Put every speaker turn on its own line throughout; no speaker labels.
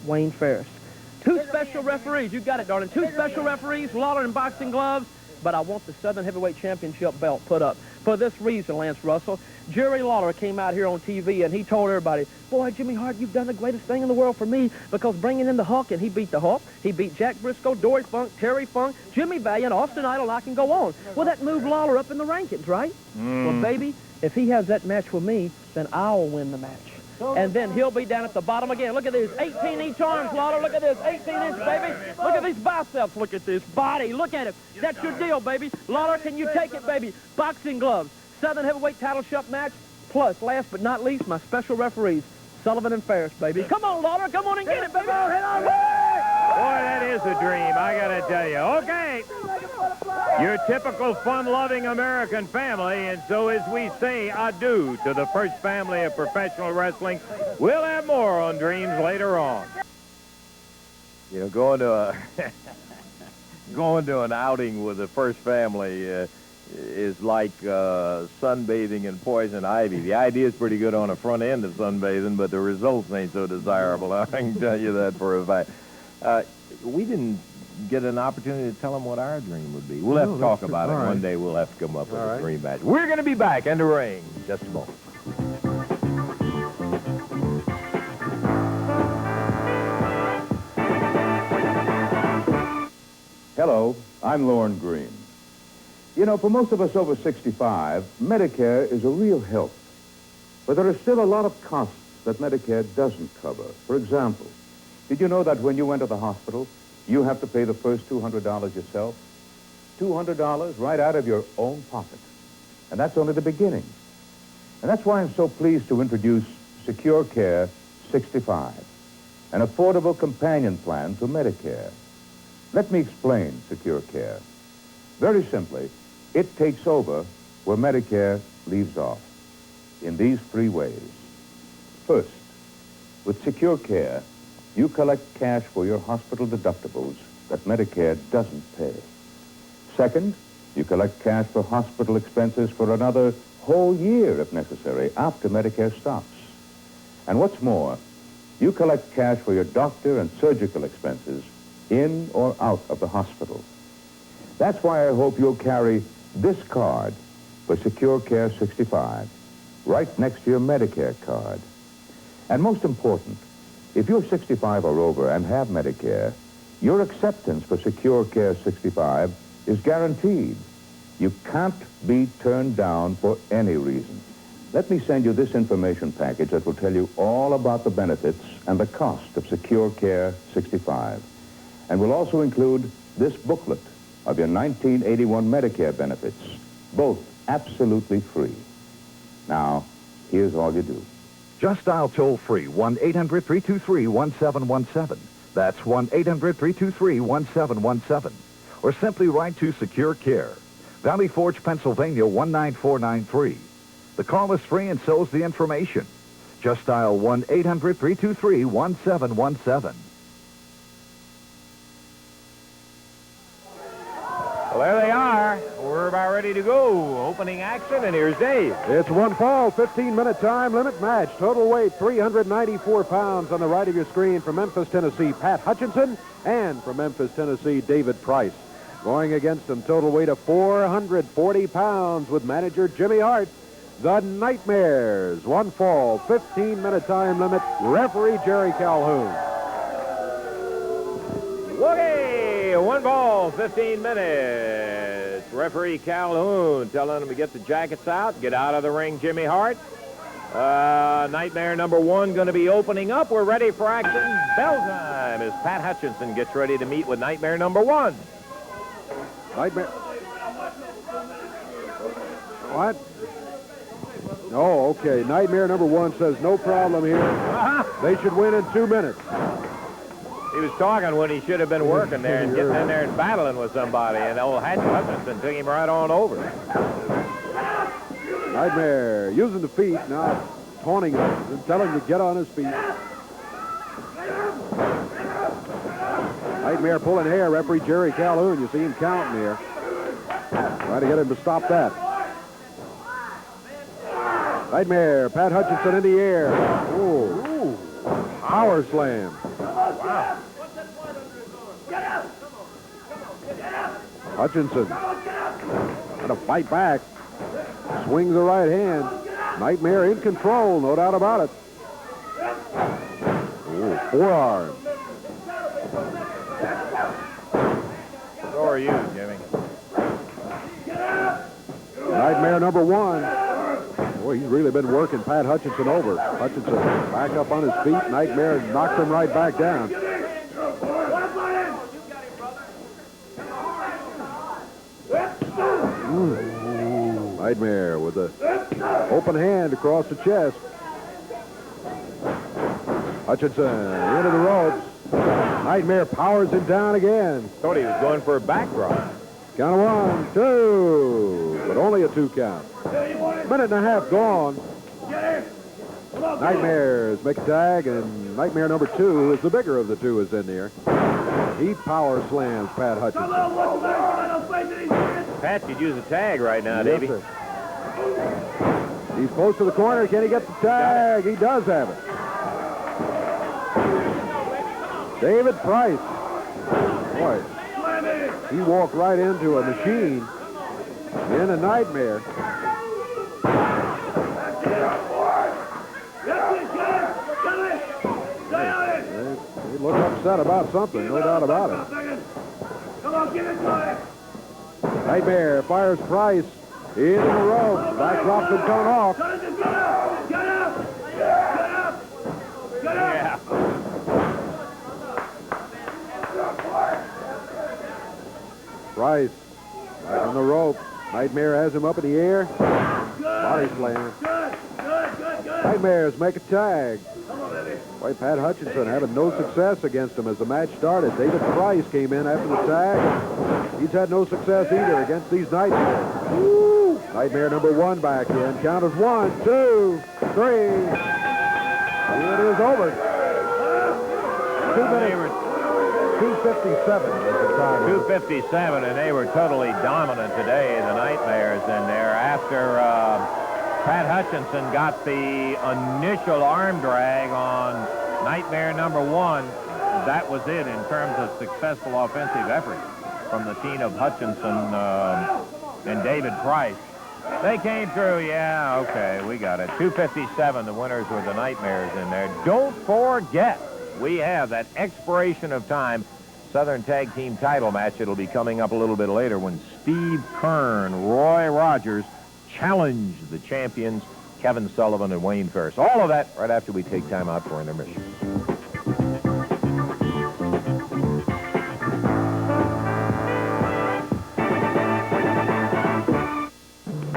Wayne Ferris. Two special referees. You got it, darling. Two special referees, Lawler in boxing gloves. But I want the Southern Heavyweight Championship belt put up. For this reason, Lance Russell, Jerry Lawler came out here on TV and he told everybody, boy, Jimmy Hart, you've done the greatest thing in the world for me because bringing in the Hulk, and he beat the Hulk. He beat Jack Briscoe, Dory Funk, Terry Funk, Jimmy Valiant, Austin Idol, I can go on. Well, that moved Lawler up in the rankings, right? Well, baby, if he has that match with me, then I'll win the match. And then he'll be down at the bottom again. Look at these 18-inch arms, Lawler. Look at this, 18-inch, baby. Look at these biceps. Look at this body. Look at it. That's your deal, baby. Lawler, can you take it, baby? Boxing gloves, Southern Heavyweight title shot match, plus, last but not least, my special referees, Sullivan and Ferris, baby. Come on, Lawler. Come on and get it, baby. Hit on.
Boy, that is a dream, I got to tell you. Okay. Your typical fun-loving American family, and so as we say adieu to the first family of professional wrestling, we'll have more on Dreams later on.
You know, going to an outing with the first family is like sunbathing in poison ivy. The idea is pretty good on the front end of sunbathing, but the results ain't so desirable. I can tell you that for a fact. We didn't get an opportunity to tell them what our dream would be. We'll have to talk about it. One day we'll have to come up with a dream match. We're going to be back in the ring in just a moment.
Hello, I'm Lorne Green. You know, for most of us over 65, Medicare is a real help. But there are still a lot of costs that Medicare doesn't cover. For example, did you know that when you enter the hospital, you have to pay the first $200 yourself? $200 right out of your own pocket. And that's only the beginning. And that's why I'm so pleased to introduce Secure Care 65, an affordable companion plan to Medicare. Let me explain Secure Care. Very simply, it takes over where Medicare leaves off in these three ways. First, with Secure Care, you collect cash for your hospital deductibles that Medicare doesn't pay. Second, you collect cash for hospital expenses for another whole year, if necessary, after Medicare stops. And what's more, you collect cash for your doctor and surgical expenses in or out of the hospital. That's why I hope you'll carry this card for Secure Care 65, right next to your Medicare card. And most important, if you're 65 or over and have Medicare, your acceptance for Secure Care 65 is guaranteed. You can't be turned down for any reason. Let me send you this information package that will tell you all about the benefits and the cost of Secure Care 65. And will also include this booklet of your 1981 Medicare benefits, both absolutely free. Now, here's all you do.
Just dial toll-free 1-800-323-1717. That's 1-800-323-1717. Or simply write to Secure Care, Valley Forge, Pennsylvania 19493. The call is free and so's the information. Just dial 1-800-323-1717.
Well, there they are. We're about ready to go. Opening action, and here's Dave.
It's one fall, 15-minute time limit match. Total weight, 394 pounds on the right of your screen. From Memphis, Tennessee, Pat Hutchinson. And from Memphis, Tennessee, David Price. Going against him, total weight of 440 pounds with manager Jimmy Hart. The Nightmares. One fall, 15-minute time limit. Referee Jerry Calhoun.
Okay, one ball, 15 minutes. Referee Calhoun telling them to get the jackets out, get out of the ring, Jimmy Hart. Nightmare number one going to be opening up. We're ready for action. Bell time as Pat Hutchinson gets ready to meet with Nightmare number one.
Nightmare. What? Oh, okay. Nightmare number one says no problem here. They should win in 2 minutes.
He was talking when he should have been working there and getting in there and battling with somebody, and old Hutchinson took him right on over.
Nightmare using the feet, now taunting him and telling him to get on his feet. Nightmare pulling hair, referee Jerry Calhoun. You see him counting here. Trying to get him to stop that. Nightmare, Pat Hutchinson in the air. Ooh. Power slam.
Wow.
Hutchinson got to fight back. Swings the right hand. Nightmare in control, no doubt about it. Ooh, forearm.
So are you, Jimmy.
Nightmare number one. Boy, he's really been working Pat Hutchinson over. Hutchinson back up on his feet. Nightmare knocks him right back down. Nightmare with an open hand across the chest. Hutchinson into the ropes. Nightmare powers him down again.
Thought he was going for a backdrop.
Count of 1, 2, but only a 2 count. Minute and a half gone. Nightmares make a tag, and Nightmare number 2, who is the bigger of the two, is in there. He power slams Pat Hutchinson.
Pat could use a tag right now,
Yes,
Davey.
sir. He's close to the corner. Can he get the tag? He does have it. David Price. Boy, he walked right into a machine in a Nightmare. They look upset about something, no doubt about it. Nightmare fires Price into the ropes. Backdrop's been coming off.
Yeah.
Price back on the rope. Nightmare has him up in the air. Body slam. Nightmares make a tag. Boy, Pat Hutchinson having no success against him as the match started. David Price came in after the tag. He's had no success either against these Nightmares. Woo! Nightmare number 1 back in. Count is 1, 2, 3. It is over. 2 minutes. 2:57 is the time.
2:57, and they were totally dominant today, the Nightmares in there. After Pat Hutchinson got the initial arm drag on Nightmare number 1, that was it in terms of successful offensive effort from the team of Hutchinson and David Price. They came through, yeah, okay, we got it. 2:57, the winners were the Nightmares in there. Don't forget, we have that expiration of time Southern Tag Team title match. It'll be coming up a little bit later when Steve Kern, Roy Rogers challenge the champions, Kevin Sullivan and Wayne Ferris. All of that right after we take time out for intermission.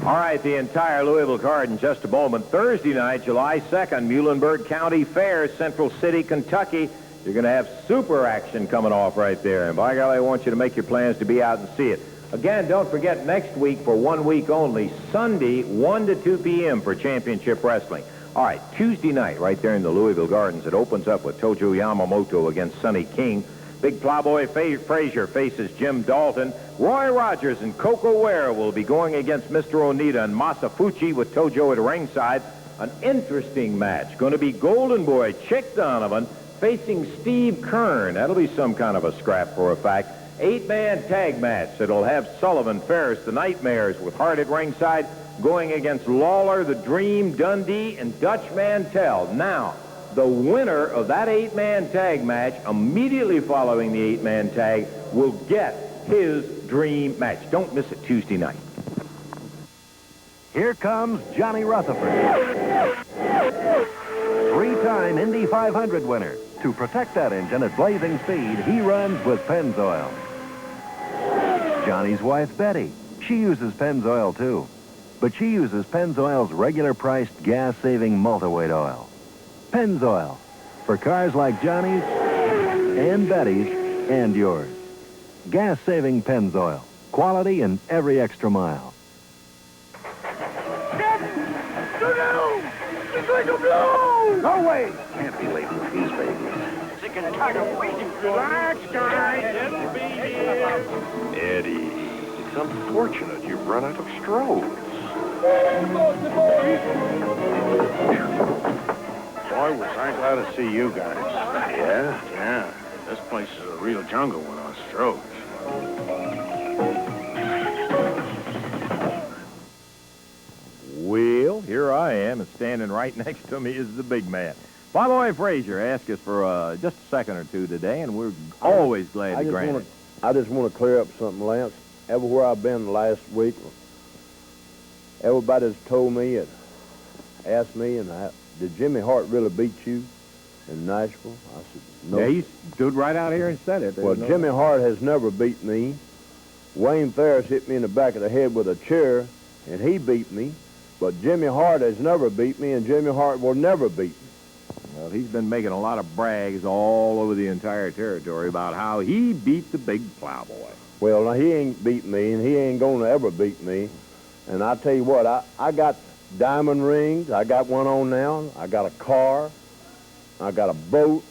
All right, the entire Louisville card in just a moment. Thursday night, July 2nd, Muhlenberg County Fair, Central City, Kentucky. You're going to have super action coming off right there. And by golly, I want you to make your plans to be out and see it. Again, don't forget, next week for 1 week only, Sunday, 1 to 2 p.m. for championship wrestling. All right, Tuesday night, right there in the Louisville Gardens, it opens up with Tojo Yamamoto against Sonny King. Big Plowboy Frazier faces Jim Dalton. Roy Rogers and Coco Ware will be going against Mr. Onita and Masafuchi with Tojo at ringside. An interesting match. Going to be Golden Boy Chick Donovan facing Steve Kern. That'll be some kind of a scrap for a fact. 8-man tag match that'll have Sullivan, Ferris, the Nightmares with Hart at ringside going against Lawler, the Dream, Dundee, and Dutch Mantell. Now, the winner of that 8-man tag match, immediately following the 8-man tag, will get his dream match. Don't miss it Tuesday night.
Here comes Johnny Rutherford. 3-time Indy 500 winner. To protect that engine at blazing speed, he runs with Pennzoil. Johnny's wife, Betty, she uses Pennzoil too. But she uses Pennzoil's regular-priced gas-saving multi-weight oil. Pennzoil, for cars like Johnny's and Betty's and yours. Gas-saving Pennzoil. Quality in every extra mile.
No way! Can't be late with these babies. Sick and tired of waiting. Relax, guys.
Eddie, it's unfortunate you've run out of strobes.
Boy, was I glad to see you guys.
Yeah? real jungle one on strokes.
Well, here I am, and standing right next to me is the big man. By the way, Frazier asked us for just a second or two today, and we're always glad to grant it.
I just want to clear up something, Lance. Everywhere I've been last week, everybody's told me and asked me, did Jimmy Hart really beat you in Nashville? I said, no.
Yeah, he stood right out here and said it.
Well, Jimmy Hart has never beat me. Wayne Ferris hit me in the back of the head with a chair, and he beat me. But Jimmy Hart has never beat me, and Jimmy Hart will never beat me.
Well, he's been making a lot of brags all over the entire territory about how he beat the big plowboy.
Well, now, he ain't beat me, and he ain't going to ever beat me. And I tell you what, I got diamond rings. I got one on now. I got a car. I got a boat.